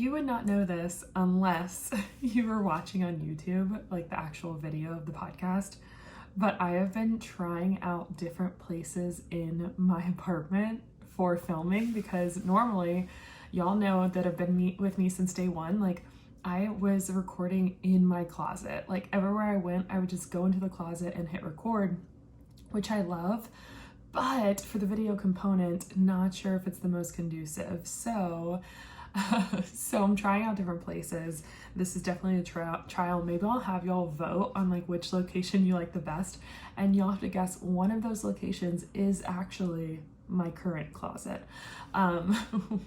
You would not know this unless you were watching on YouTube, like the actual video of the podcast, but I have been trying out different places in my apartment for filming because normally, y'all know that have been with me since day one, like I was recording in my closet. Like everywhere I went, I would just go into the closet and hit record, which I love, but for the video component, not sure if it's the most conducive. So I'm trying out different places. This is definitely a trial. Maybe I'll have y'all vote on like which location you like the best, and you'll have to guess one of those locations is actually my current closet.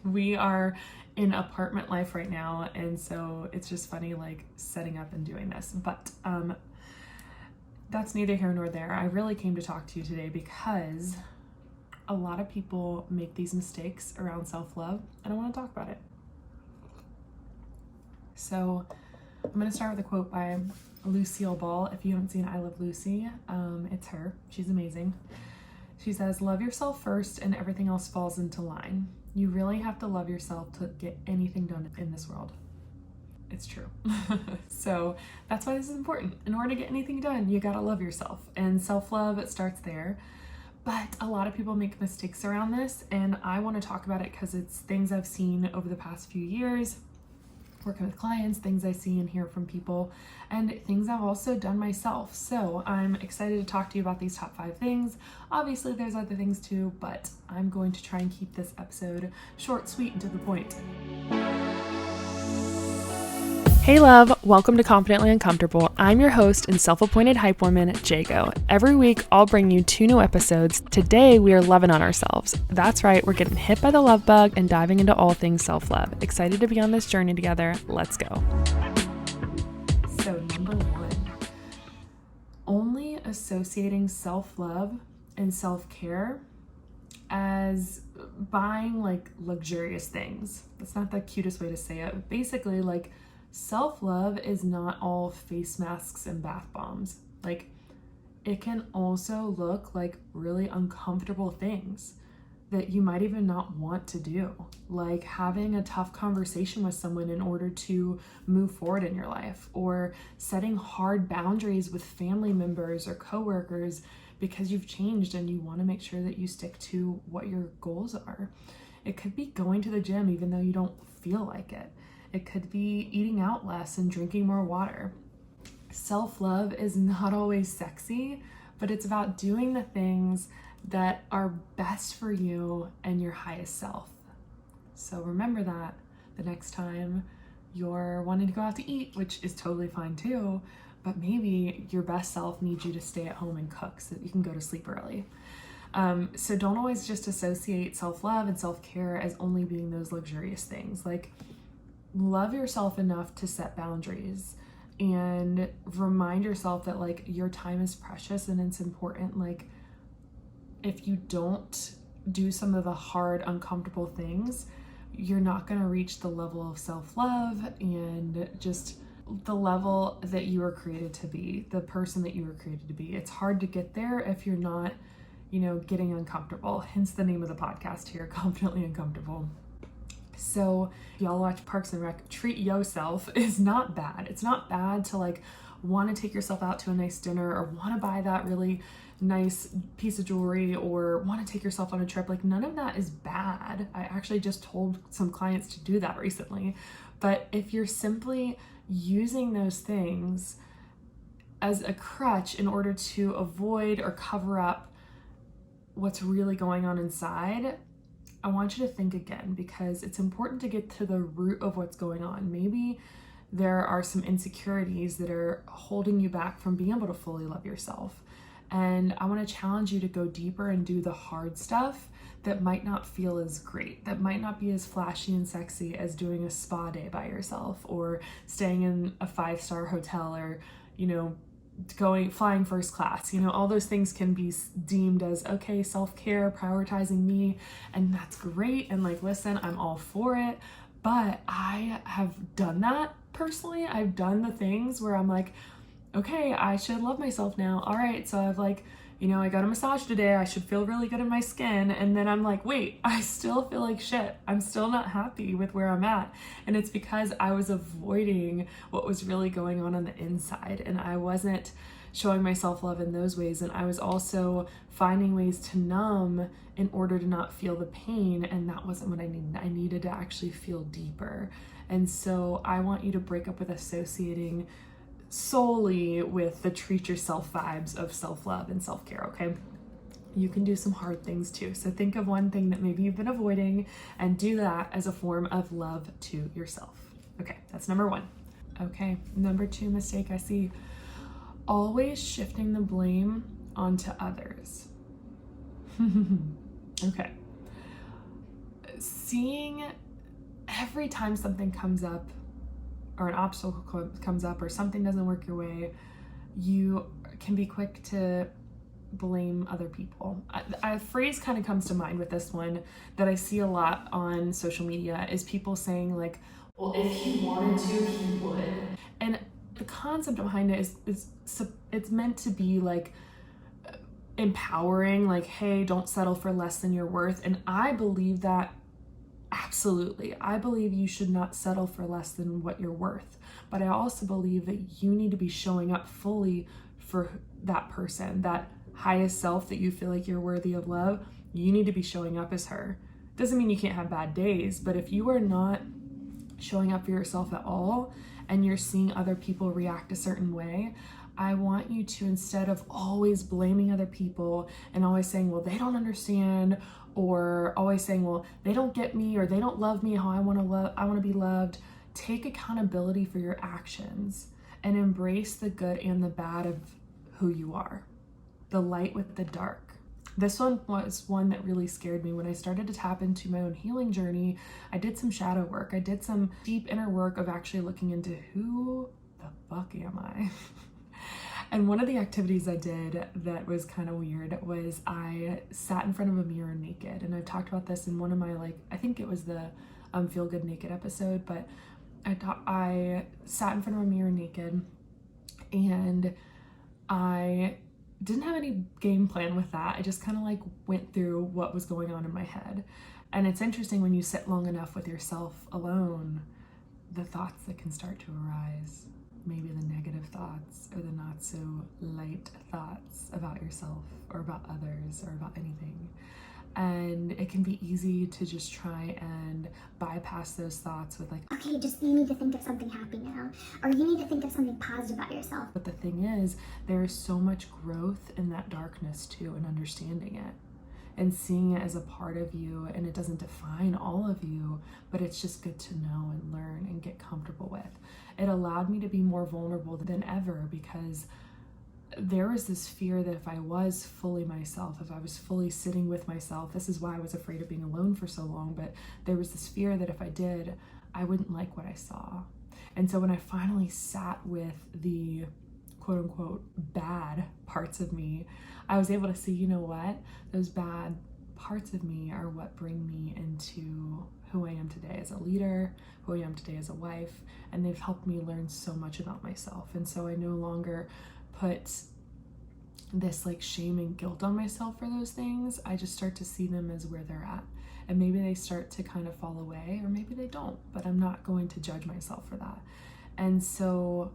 We are in apartment life right now, and so it's just funny like setting up and doing this, but that's neither here nor there. I really came to talk to you today because a lot of people make these mistakes around self-love, and I want to talk about it. So I'm going to start with a quote by Lucille Ball. If you haven't seen I Love Lucy, it's her. She's amazing. She says, "Love yourself first and everything else falls into line. You really have to love yourself to get anything done in this world." It's true. So that's why this is important. In order to get anything done, you gotta love yourself, and self-love, it starts there. But a lot of people make mistakes around this, and I want to talk about it because it's things I've seen over the past few years working with clients, things I see and hear from people, and things I've also done myself. So I'm excited to talk to you about these top 5 things. Obviously there's other things too, but I'm going to try and keep this episode short, sweet, and to the point. Hey love, welcome to Confidently Uncomfortable. I'm your host and self-appointed hype woman, J.Go. Every week, I'll bring you 2 new episodes. Today, we are loving on ourselves. That's right, we're getting hit by the love bug and diving into all things self-love. Excited to be on this journey together. Let's go. So number 1, only associating self-love and self-care as buying like luxurious things. That's not the cutest way to say it. Basically, like, self-love is not all face masks and bath bombs. Like, it can also look like really uncomfortable things that you might even not want to do, like having a tough conversation with someone in order to move forward in your life, or setting hard boundaries with family members or coworkers because you've changed and you want to make sure that you stick to what your goals are. It could be going to the gym even though you don't feel like it. It could be eating out less and drinking more water. Self-love is not always sexy, but it's about doing the things that are best for you and your highest self. So remember that the next time you're wanting to go out to eat, which is totally fine too, but maybe your best self needs you to stay at home and cook so that you can go to sleep early. So don't always just associate self-love and self-care as only being those luxurious things. Like, love yourself enough to set boundaries and remind yourself that like your time is precious and it's important. Like, if you don't do some of the hard, uncomfortable things, you're not going to reach the level of self-love and just the level that you were created to be, the person that you were created to be. It's hard to get there if you're not, getting uncomfortable. Hence the name of the podcast here, Confidently Uncomfortable. So y'all watch Parks and Rec, treat yourself is not bad. It's not bad to like want to take yourself out to a nice dinner or want to buy that really nice piece of jewelry or want to take yourself on a trip. Like, none of that is bad. I actually just told some clients to do that recently. But if you're simply using those things as a crutch in order to avoid or cover up what's really going on inside, I want you to think again, because it's important to get to the root of what's going on. Maybe there are some insecurities that are holding you back from being able to fully love yourself. And I want to challenge you to go deeper and do the hard stuff that might not feel as great, that might not be as flashy and sexy as doing a spa day by yourself or staying in a 5-star hotel or, flying first class. All those things can be deemed as, okay, self-care, prioritizing me, and that's great. And like, listen, I'm all for it. But I have done that personally. I've done the things where I'm like, okay, I should love myself now. All right. So I've like, you know, I got a massage today, I should feel really good in my skin. And then I'm like, wait, I still feel like shit. I'm still not happy with where I'm at. And it's because I was avoiding what was really going on the inside. And I wasn't showing my self-love in those ways. And I was also finding ways to numb in order to not feel the pain. And that wasn't what I needed. I needed to actually feel deeper. And so I want you to break up with associating solely with the treat yourself vibes of self-love and self-care, okay? You can do some hard things too. So think of one thing that maybe you've been avoiding and do that as a form of love to yourself. Okay, that's number one. Okay, number two mistake I see, always shifting the blame onto others. Okay. Seeing every time something comes up, or an obstacle comes up, or something doesn't work your way, you can be quick to blame other people. A phrase kind of comes to mind with this one that I see a lot on social media is people saying like, well, if he wanted to, he would. And the concept behind it is it's meant to be like empowering, like, hey, don't settle for less than you're worth. And I believe that. Absolutely. I believe you should not settle for less than what you're worth. But I also believe that you need to be showing up fully for that person, that highest self that you feel like you're worthy of love. You need to be showing up as her. Doesn't mean you can't have bad days, but if you are not showing up for yourself at all and you're seeing other people react a certain way, I want you to, instead of always blaming other people and always saying, well, they don't understand, or always saying, well, they don't get me, or they don't love me how I want to be loved, take accountability for your actions and embrace the good and the bad of who you are, the light with the dark. This one was one that really scared me. When I started to tap into my own healing journey, I did some shadow work. I did some deep inner work of actually looking into who the fuck am I? And one of the activities I did that was kind of weird was I sat in front of a mirror naked. And I've talked about this in one of my, I think it was the Feel Good Naked episode, but I sat in front of a mirror naked, and I didn't have any game plan with that. I just kind of went through what was going on in my head. And it's interesting when you sit long enough with yourself alone, the thoughts that can start to arise. Maybe the negative thoughts or the not so light thoughts about yourself or about others or about anything. And it can be easy to just try and bypass those thoughts with okay, just you need to think of something happy now, or you need to think of something positive about yourself. But the thing is, there is so much growth in that darkness too, and understanding it and seeing it as a part of you, and it doesn't define all of you, but it's just good to know and learn and get comfortable with. It allowed me to be more vulnerable than ever, because there was this fear that if I was fully myself, if I was fully sitting with myself, this is why I was afraid of being alone for so long, but there was this fear that if I did, I wouldn't like what I saw. And so when I finally sat with the quote unquote bad parts of me, I was able to see, you know what, those bad parts of me are what bring me into who I am today as a leader, who I am today as a wife, and they've helped me learn so much about myself. And so I no longer put this shame and guilt on myself for those things. I just start to see them as where they're at. And maybe they start to kind of fall away, or maybe they don't, but I'm not going to judge myself for that. And so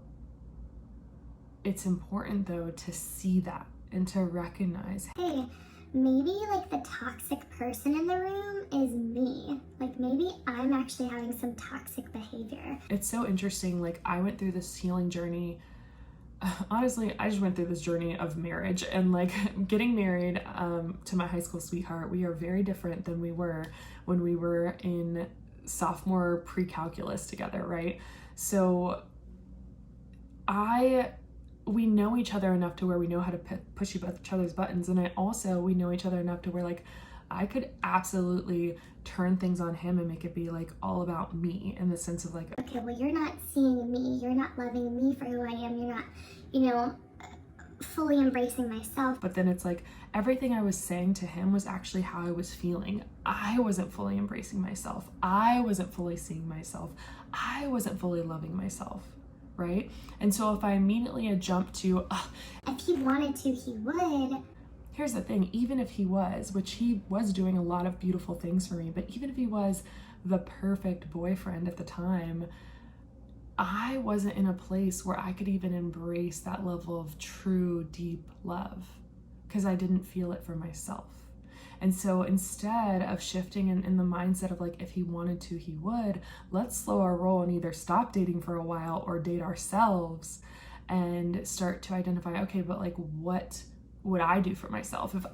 it's important though to see that and to recognize, hey, maybe the toxic person in the room is me. Maybe I'm actually having some toxic behavior. It's so interesting. I went through this healing journey. Honestly, I just went through this journey of marriage, and getting married to my high school sweetheart. We are very different than we were when we were in sophomore pre-calculus together, right? So we know each other enough to where we know how to push each other's buttons, and we know each other enough to where I could absolutely turn things on him and make it be all about me, in the sense of okay, well, you're not seeing me, you're not loving me for who I am, you're not, fully embracing myself. But then it's everything I was saying to him was actually how I was feeling. I wasn't fully embracing myself. I wasn't fully seeing myself. I wasn't fully loving myself, right? And so if I immediately had jumped to, if he wanted to, he would. here's the thing, even if he was, which he was doing a lot of beautiful things for me, but even if he was the perfect boyfriend at the time, I wasn't in a place where I could even embrace that level of true, deep love because I didn't feel it for myself. And so instead of shifting in the mindset of like, if he wanted to, he would, let's slow our roll and either stop dating for a while or date ourselves and start to identify, okay, but like, what would I do for myself? If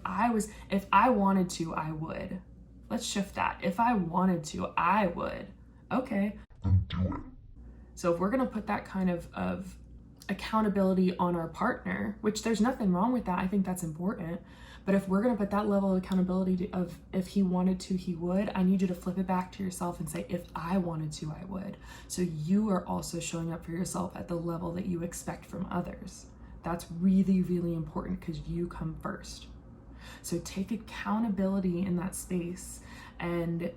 I wanted to, I would. Let's shift that. If I wanted to, I would. Okay. So if we're going to put that kind of accountability on our partner, which there's nothing wrong with that, I think that's important. But if we're going to put that level of accountability of if he wanted to, he would, I need you to flip it back to yourself and say, if I wanted to, I would. So you are also showing up for yourself at the level that you expect from others. That's really, really important because you come first. So take accountability in that space and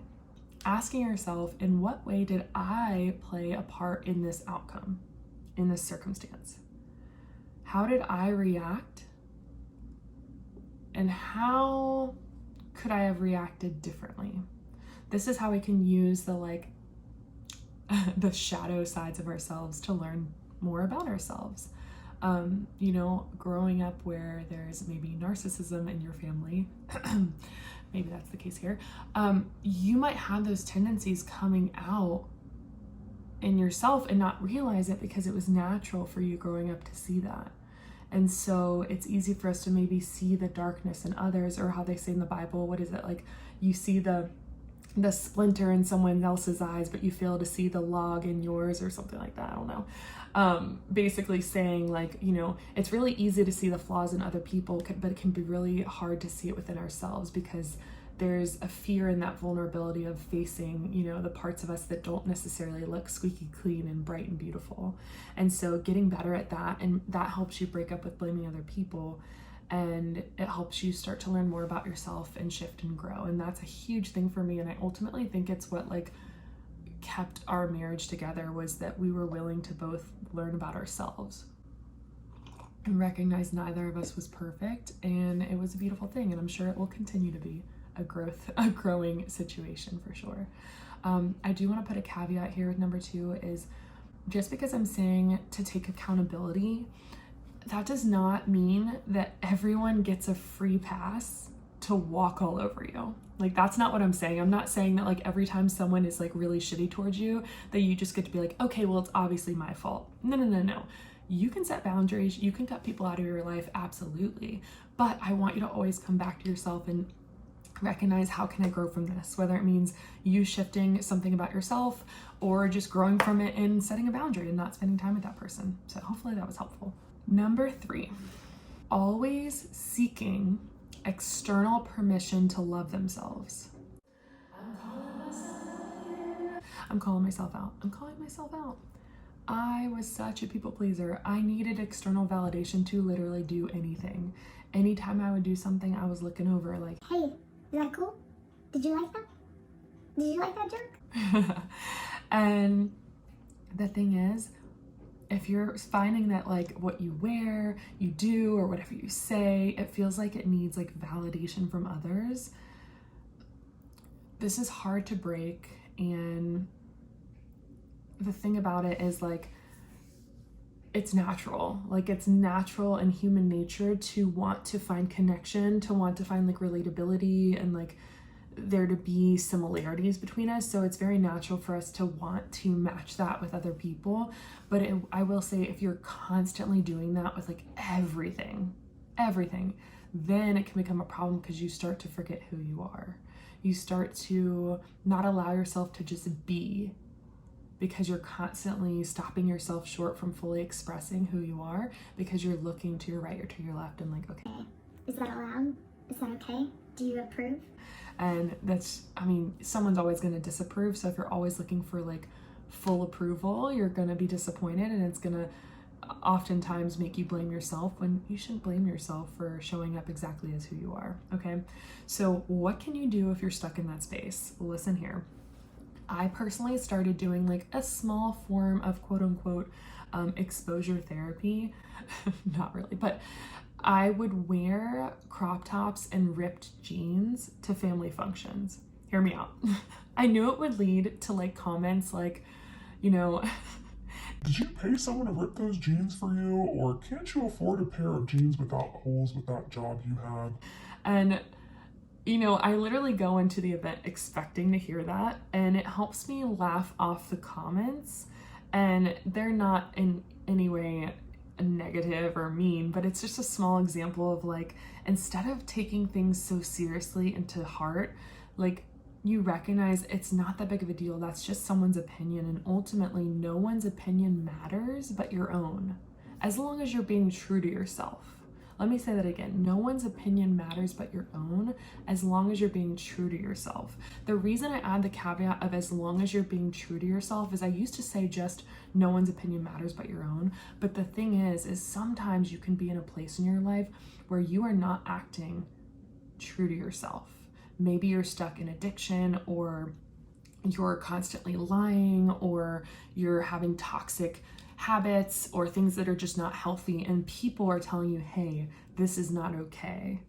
asking yourself, in what way did I play a part in this outcome, in this circumstance? How did I react? And how could I have reacted differently? This is how we can use the the shadow sides of ourselves to learn more about ourselves. Growing up where there's maybe narcissism in your family, maybe that's the case here, you might have those tendencies coming out in yourself and not realize it because it was natural for you growing up to see that. And so it's easy for us to maybe see the darkness in others, or how they say in the Bible, what is it, like you see the splinter in someone else's eyes, but you fail to see the log in yours, or something like that. I don't know. Basically saying like, it's really easy to see the flaws in other people, but it can be really hard to see it within ourselves because there's a fear in that vulnerability of facing, the parts of us that don't necessarily look squeaky clean and bright and beautiful. And so getting better at that, and that helps you break up with blaming other people, and it helps you start to learn more about yourself and shift and grow. And that's a huge thing for me. And I ultimately think it's what kept our marriage together, was that we were willing to both learn about ourselves and recognize neither of us was perfect. And it was a beautiful thing. And I'm sure it will continue to be a growing situation for sure. I do want to put a caveat here with number 2 is, just because I'm saying to take accountability, that does not mean that everyone gets a free pass to walk all over you. That's not what I'm saying. I'm not saying that every time someone is really shitty towards you, that you just get to be like, okay, well, it's obviously my fault. No. You can set boundaries. You can cut people out of your life. Absolutely. But I want you to always come back to yourself and recognize, how can I grow from this? Whether it means you shifting something about yourself or just growing from it and setting a boundary and not spending time with that person. So hopefully that was helpful. Number 3, always seeking external permission to love themselves. I'm calling myself out. I was such a people pleaser. I needed external validation to literally do anything. Anytime I would do something, I was looking over hey, is that cool? Did you like that? Did you like that joke? And the thing is, if you're finding that what you wear, you do, or whatever you say, it feels like it needs validation from others, this is hard to break. And the thing about it is it's natural. It's natural in human nature to want to find connection, to want to find relatability, and there to be similarities between us. So it's very natural for us to want to match that with other people. But I will say, if you're constantly doing that with everything, then it can become a problem because you start to forget who you are. You start to not allow yourself to just be, because you're constantly stopping yourself short from fully expressing who you are because you're looking to your right or to your left and okay. Is that allowed? Is that okay? Do you approve? And someone's always going to disapprove. So if you're always looking for full approval, you're going to be disappointed, and it's going to oftentimes make you blame yourself when you shouldn't blame yourself for showing up exactly as who you are. Okay. So what can you do if you're stuck in that space? Listen here. I personally started doing a small form of quote unquote exposure therapy. Not really, but I would wear crop tops and ripped jeans to family functions. Hear me out. I knew it would lead to like comments like, you know, did you pay someone to rip those jeans for you? Or can't you afford a pair of jeans without holes with that job you had? and you know, I literally go into the event expecting to hear that, and it helps me laugh off the comments. And they're not in any way negative or mean, but it's just a small example of like, instead of taking things so seriously and to heart, like you recognize it's not that big of a deal. That's just someone's opinion, and ultimately no one's opinion matters but your own, as long as you're being true to yourself. Let me say that again. No one's opinion matters but your own, as long as you're being true to yourself. The reason I add the caveat of as long as you're being true to yourself is I used to say just no one's opinion matters but your own. But the thing is sometimes you can be in a place in your life where you are not acting true to yourself. Maybe you're stuck in addiction, or you're constantly lying, or you're having toxic habits or things that are just not healthy, and people are telling you, hey, this is not okay.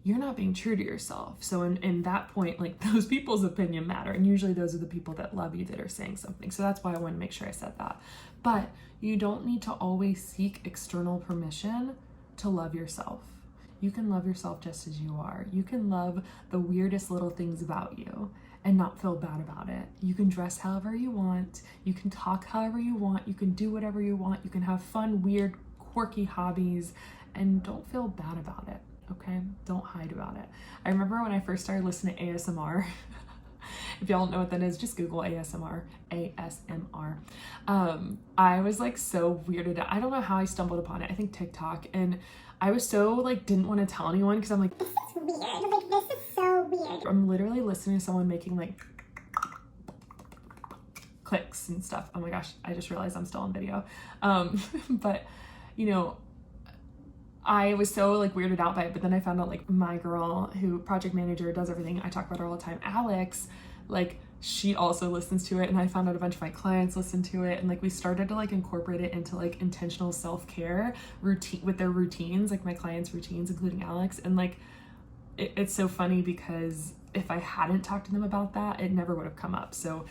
You're not being true to yourself. So in that point, like, those people's opinion matter, and usually those are the people that love you that are saying something. So that's why I want to make sure I said that. But you don't need to always seek external permission to love yourself. You can love yourself just as you are. You can love the weirdest little things about you and not feel bad about it. You can dress however you want. You can talk however you want. You can do whatever you want. You can have fun, weird, quirky hobbies, and don't feel bad about it, okay? Don't hide about it. I remember when I first started listening to ASMR, if y'all don't know what that is, just Google ASMR, ASMR. I was like so weirded out. I don't know how I stumbled upon it. I think TikTok. And I was so like, didn't want to tell anyone because I'm like, This is weird. Like, this is so weird. I'm literally listening to someone making like clicks and stuff. Oh my gosh, I just realized I'm still on video. But you know, I was so like weirded out by it, but then I found out like my girl who project manager does everything, I talk about her all the time, Alex, like she also listens to it, and I found out a bunch of my clients listen to it, and like we started to like incorporate it into like intentional self-care routine with their routines, like my clients' routines, including Alex. And like it's so funny because if I hadn't talked to them about that, it never would have come up. So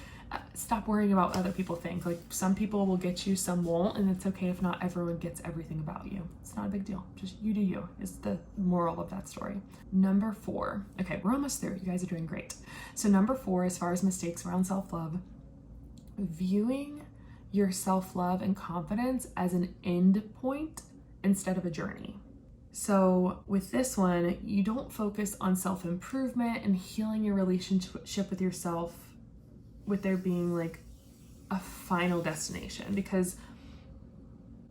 stop worrying about what other people think. Like, some people will get you, some won't, and it's okay if not everyone gets everything about you. It's not a big deal. Just you do you is the moral of that story. Number 4. Okay, we're almost there. You guys are doing great. So number 4, as far as mistakes around self-love, viewing your self-love and confidence as an end point instead of a journey. So with this one, you don't focus on self-improvement and healing your relationship with yourself with there being like a final destination, because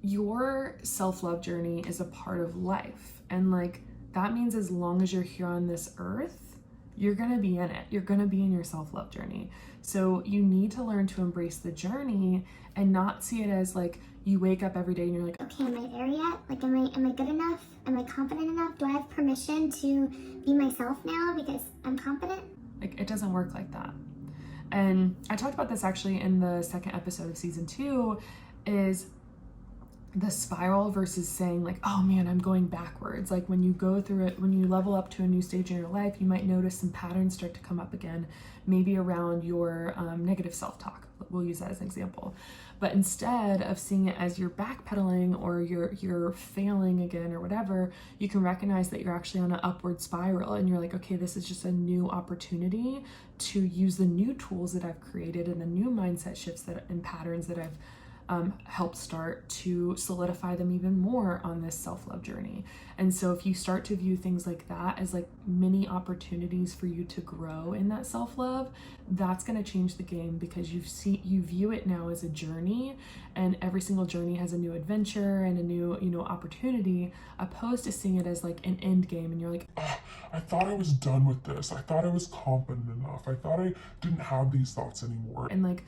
your self-love journey is a part of life. And like, that means as long as you're here on this earth, you're gonna be in it. You're gonna be in your self-love journey. So you need to learn to embrace the journey and not see it as like you wake up every day and you're like, Okay, am I there yet? Like, am I good enough? Am I confident enough? Do I have permission to be myself now because I'm confident? like, it doesn't work like that. And I talked about this actually in the second episode of season 2, is the spiral versus saying like, oh man, I'm going backwards. Like, when you go through it, when you level up to a new stage in your life, you might notice some patterns start to come up again, maybe around your negative self-talk. We'll use that as an example. But instead of seeing it as you're backpedaling or you're failing again or whatever, you can recognize that you're actually on an upward spiral, and you're like, okay, this is just a new opportunity to use the new tools that I've created and the new mindset shifts and patterns that I've help start to solidify them even more on this self-love journey. And so if you start to view things like that as like mini opportunities for you to grow in that self-love, that's going to change the game, because you view it now as a journey, and every single journey has a new adventure and a new, you know, opportunity, opposed to seeing it as like an end game. And you're like, I thought I was done with this. I thought I was confident enough. I thought I didn't have these thoughts anymore. And like,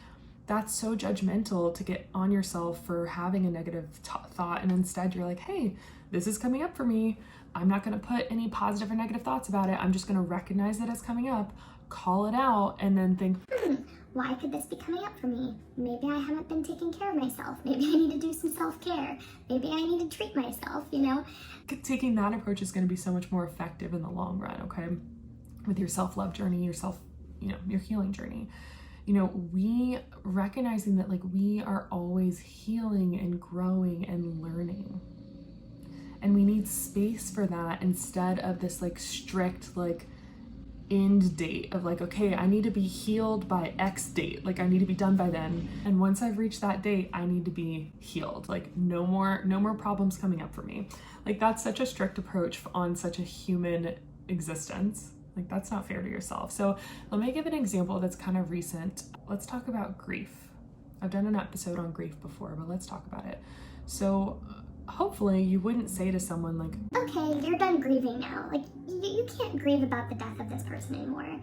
that's so judgmental to get on yourself for having a negative thought. And instead you're like, hey, this is coming up for me. I'm not going to put any positive or negative thoughts about it. I'm just going to recognize that it's coming up, call it out and then think, why could this be coming up for me? Maybe I haven't been taking care of myself. Maybe I need to do some self-care. Maybe I need to treat myself, you know? taking that approach is going to be so much more effective in the long run, okay? With your self-love journey, your healing journey. We recognizing that like we are always healing and growing and learning. And we need space for that instead of this like strict like end date of like, okay, I need to be healed by X date. Like I need to be done by then. And once I've reached that date, I need to be healed. Like no more problems coming up for me. Like that's such a strict approach on such a human existence. Like that's not fair to yourself. So let me give an example that's kind of recent. Let's talk about grief. I've done an episode on grief before, but let's talk about it. So hopefully you wouldn't say to someone like, okay, you're done grieving now. Like you can't grieve about the death of this person anymore.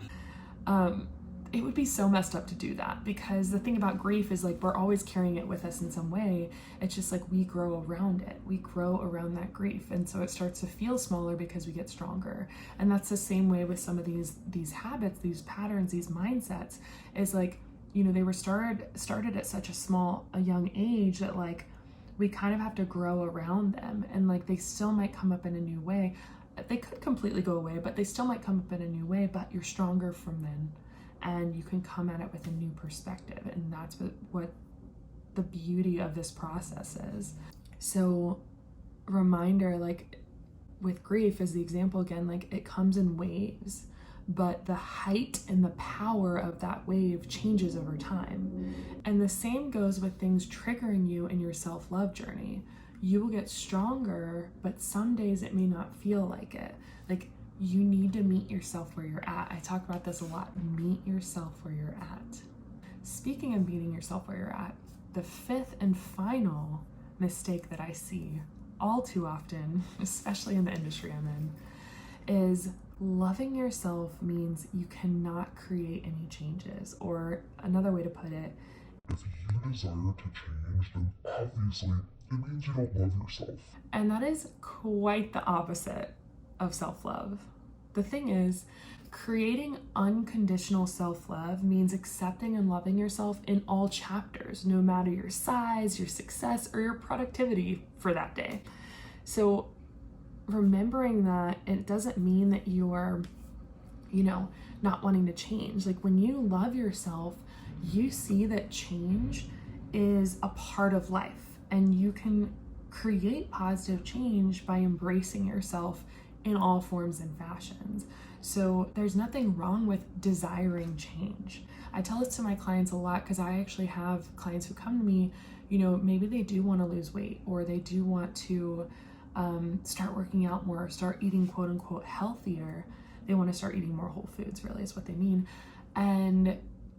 It would be so messed up to do that, because the thing about grief is like we're always carrying it with us in some way. It's just like we grow around it. We grow around that grief. And so it starts to feel smaller because we get stronger. And that's the same way with some of these habits, these patterns, these mindsets is like, they were started at such a young age that like we kind of have to grow around them, and like they still might come up in a new way. They could completely go away, but they still might come up in a new way, but you're stronger from then. And you can come at it with a new perspective. And that's what the beauty of this process is. So reminder, like with grief as the example again, like it comes in waves, but the height and the power of that wave changes over time. And the same goes with things triggering you in your self-love journey. You will get stronger, but some days it may not feel like it. Like you need to meet yourself where you're at. I talk about this a lot. Meet yourself where you're at. Speaking of meeting yourself where you're at, the fifth and final mistake that I see all too often, especially in the industry I'm in, is loving yourself means you cannot create any changes. Or another way to put it, if you desire to change, then obviously it means you don't love yourself. And that is quite the opposite of self-love. The thing is, creating unconditional self-love means accepting and loving yourself in all chapters, no matter your size, your success, or your productivity for that day. So remembering that it doesn't mean that you are, not wanting to change. Like when you love yourself, you see that change is a part of life, and you can create positive change by embracing yourself in all forms and fashions. So there's nothing wrong with desiring change. I tell this to my clients a lot because I actually have clients who come to me, maybe they do want to lose weight, or they do want to start working out more, start eating quote unquote healthier. They want to start eating more whole foods, really is what they mean. And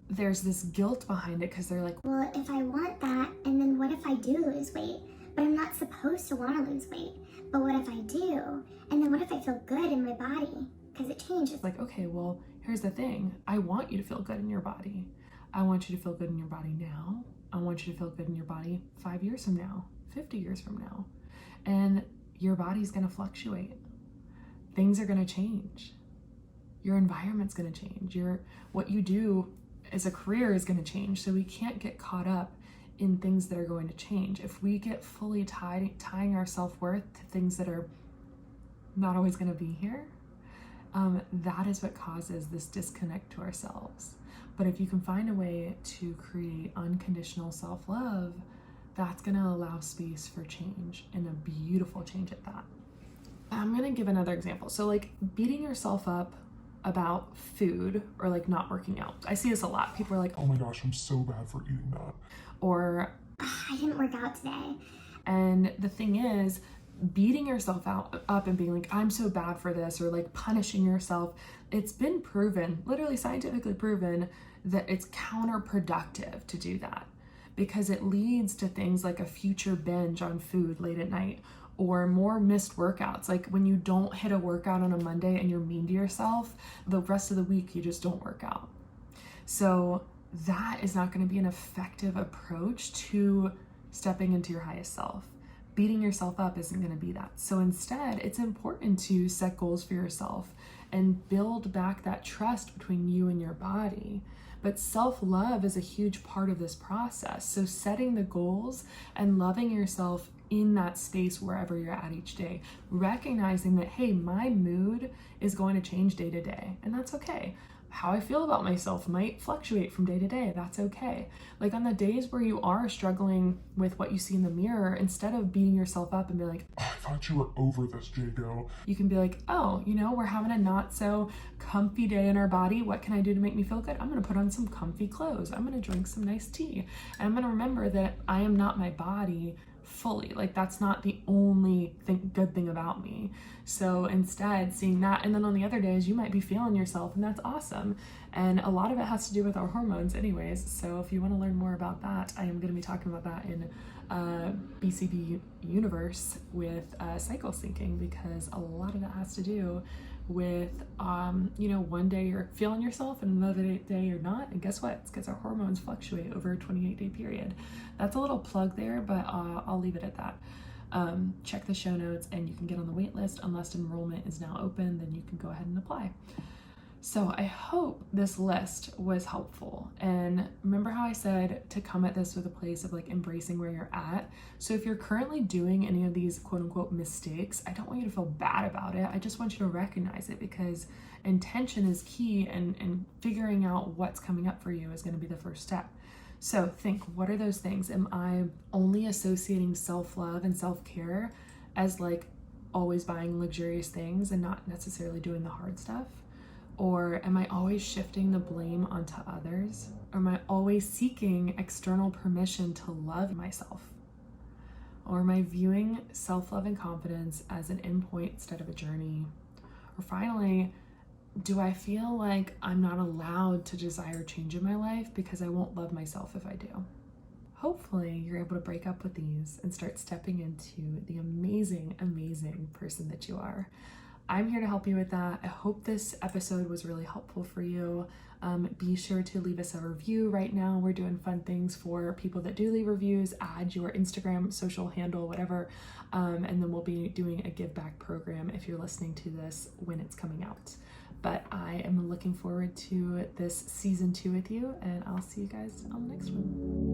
there's this guilt behind it because they're like, well, if I want that, and then what if I do lose weight? But I'm not supposed to want to lose weight. But what if I do? And then what if I feel good in my body? Because it changes. Like, okay, well, here's the thing. I want you to feel good in your body. I want you to feel good in your body now. I want you to feel good in your body 5 years from now, 50 years from now. And your body's going to fluctuate. Things are going to change. Your environment's going to change. What you do as a career is going to change. So we can't get caught up in things that are going to change. If we get fully tying our self-worth to things that are not always going to be here, that is what causes this disconnect to ourselves. But if you can find a way to create unconditional self-love, that's going to allow space for change, and a beautiful change at that. I'm going to give another example. So like beating yourself up about food, or like not working out. I see this a lot. People are like, oh my gosh, I'm so bad for eating that. Or I didn't work out today. And the thing is, beating yourself up and being like, I'm so bad for this, or like punishing yourself, it's been proven, literally scientifically proven, that it's counterproductive to do that, because it leads to things like a future binge on food late at night, or more missed workouts. Like when you don't hit a workout on a Monday and you're mean to yourself, the rest of the week you just don't work out. So that is not going to be an effective approach to stepping into your highest self. beating yourself up isn't going to be that. So instead, it's important to set goals for yourself and build back that trust between you and your body. But self-love is a huge part of this process. So setting the goals and loving yourself in that space wherever you're at each day, recognizing that, hey, my mood is going to change day to day, and that's okay. How I feel about myself might fluctuate from day to day. That's okay. Like on the days where you are struggling with what you see in the mirror, instead of beating yourself up and be like, I thought you were over this, J.Go. you can be like, oh, we're having a not so comfy day in our body. What can I do to make me feel good? I'm going to put on some comfy clothes. I'm going to drink some nice tea. And I'm going to remember that I am not my body fully. Like that's not the only good thing about me. So instead, seeing that, and then on the other days you might be feeling yourself, and that's awesome. And a lot of it has to do with our hormones anyways. So if you want to learn more about that, I am going to be talking about that in BCB universe with cycle syncing, because a lot of that has to do with one day you're feeling yourself and another day you're not, and guess what? It's because our hormones fluctuate over a 28-day period. That's a little plug there, but I'll leave it at that. Check the show notes and you can get on the wait list. Unless enrollment is now open, then you can go ahead and apply. So I hope this list was helpful. And remember how I said to come at this with a place of like embracing where you're at. So if you're currently doing any of these quote unquote mistakes, I don't want you to feel bad about it. I just want you to recognize it, because intention is key, and figuring out what's coming up for you is going to be the first step. So think, what are those things? Am I only associating self-love and self-care as like always buying luxurious things and not necessarily doing the hard stuff? Or am I always shifting the blame onto others? Or am I always seeking external permission to love myself? Or am I viewing self-love and confidence as an endpoint instead of a journey? Or finally, do I feel like I'm not allowed to desire change in my life because I won't love myself if I do? Hopefully you're able to break up with these and start stepping into the amazing, amazing person that you are. I'm here to help you with that. I hope this episode was really helpful for you. Be sure to leave us a review. Right now we're doing fun things for people that do leave reviews. Add your Instagram, social handle, whatever, and then we'll be doing a give back program if you're listening to this when it's coming out. But I am looking forward to this season 2 with you, and I'll see you guys on the next one.